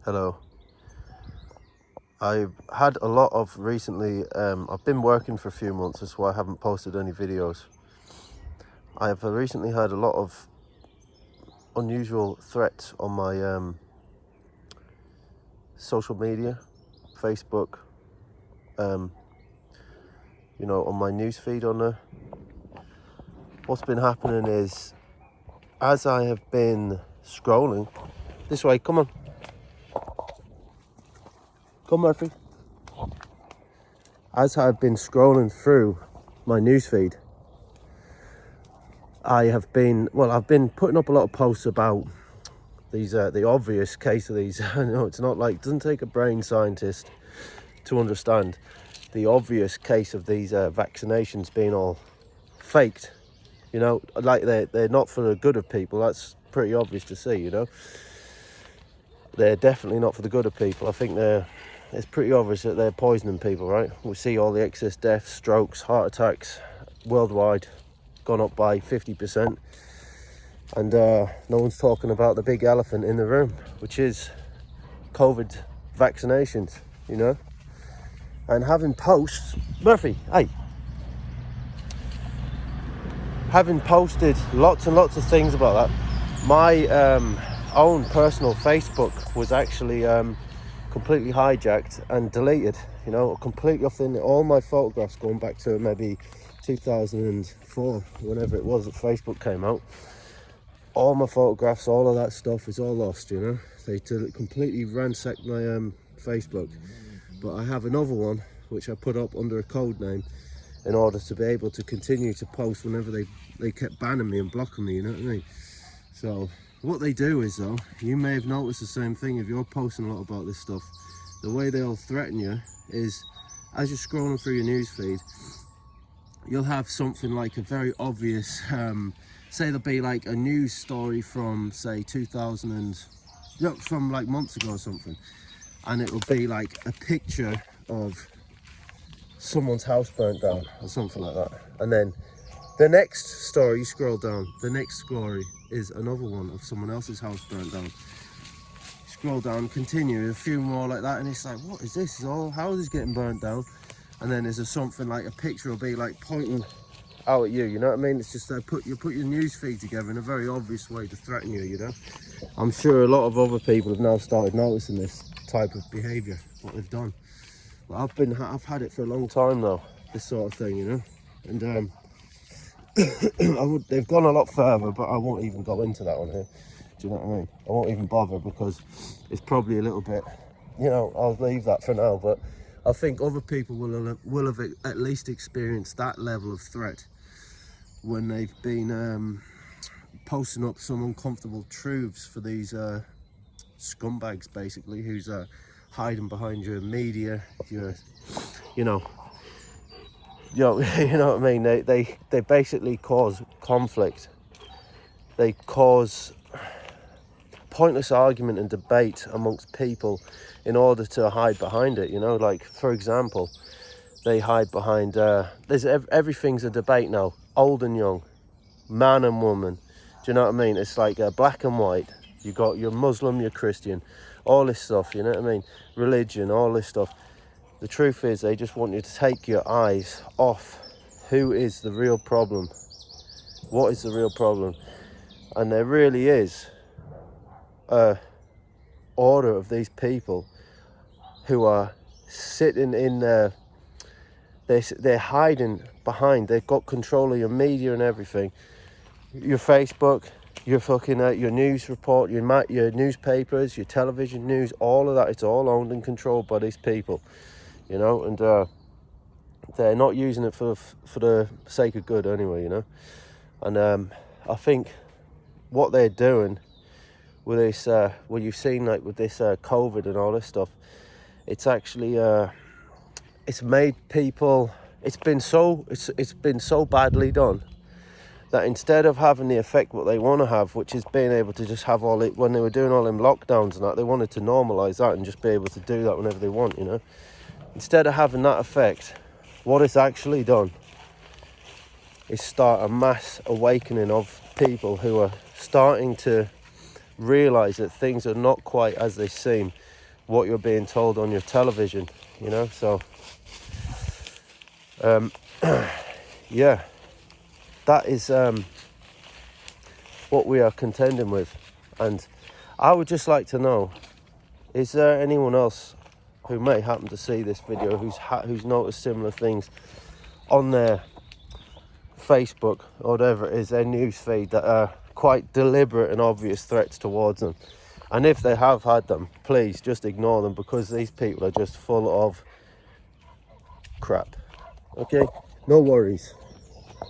Hello. I've had a lot of recently, I've been working for a few months, that's why I haven't posted any videos. I have recently had a lot of unusual threats on my social media, Facebook, on my newsfeed on there. What's been happening is, as I have been scrolling, this way, come on. Come, Murphy. As I've been scrolling through my newsfeed, I've been putting up a lot of posts about these, the obvious case of these. I know it's not like, it doesn't take a brain scientist to understand the obvious case of these vaccinations being all faked. Like they're not for the good of people. That's pretty obvious to see, They're definitely not for the good of people. I think it's pretty obvious that they're poisoning people, right? We see all the excess deaths, strokes, heart attacks worldwide gone up by 50%. And no one's talking about the big elephant in the room, which is COVID vaccinations, And having posts, Murphy, hey. Having posted lots and lots of things about that, my own personal Facebook was actually completely hijacked and deleted, completely off all my photographs going back to maybe 2004, whenever it was that Facebook came out. All my photographs, all of that stuff is all lost, They completely ransacked my Facebook. But I have another one which I put up under a code name in order to be able to continue to post whenever they kept banning me and blocking me, you know what I mean? So what they do is, though, you may have noticed the same thing if you're posting a lot about this stuff. The way they'll threaten you is, as you're scrolling through your newsfeed, you'll have something like a very obvious, say there'll be like a news story from, say, from like months ago or something, and it'll be like a picture of someone's house burnt down or something like that. And then the next story, you scroll down, the next story is another one of someone else's house burnt down. Scroll down, continue, a few more like that, and it's like, what is this? All houses getting burnt down. And then there's something like a picture will be like pointing out at you, you know what I mean? It's just you put your news feed together in a very obvious way to threaten you, I'm sure a lot of other people have now started noticing this type of behaviour, what they've done. But I've had it for a long time now, this sort of thing, and they've gone a lot further, but I won't even go into that on here. Do you know what I mean? I won't even bother, because it's probably a little bit, I'll leave that for now. But I think other people will have at least experienced that level of threat when they've been posting up some uncomfortable truths for these scumbags, basically, who's hiding behind your media, you know what I mean? They basically cause conflict. They cause pointless argument and debate amongst people in order to hide behind it, like, for example, they hide behind everything's a debate now, old and young, man and woman. Do you know what I mean? It's like black and white. You got your Muslim, your Christian, all this stuff, you know what I mean? Religion, all this stuff. The truth is, they just want you to take your eyes off who is the real problem. What is the real problem? And there really is a order of these people who are sitting in they're hiding behind, they've got control of your media and everything. Your Facebook, your fucking your news report, your newspapers, your television news, all of that, it's all owned and controlled by these people, and they're not using it for the sake of good anyway, and I think what they're doing with this, what you've seen, like with this COVID and all this stuff, it's actually it's made people, it's been so badly done that instead of having the effect what they want to have, which is being able to just have all it, when they were doing all them lockdowns and that, they wanted to normalise that and just be able to do that whenever they want, Instead of having that effect, what it's actually done is start a mass awakening of people who are starting to realize that things are not quite as they seem, what you're being told on your television, you know. So yeah, that is what we are contending with. And I would just like to know, is there anyone else who may happen to see this video who's noticed similar things on their Facebook or whatever it is, their news feed, that are quite deliberate and obvious threats towards them? And if they have had them, please just ignore them, because these people are just full of crap. Okay, no worries.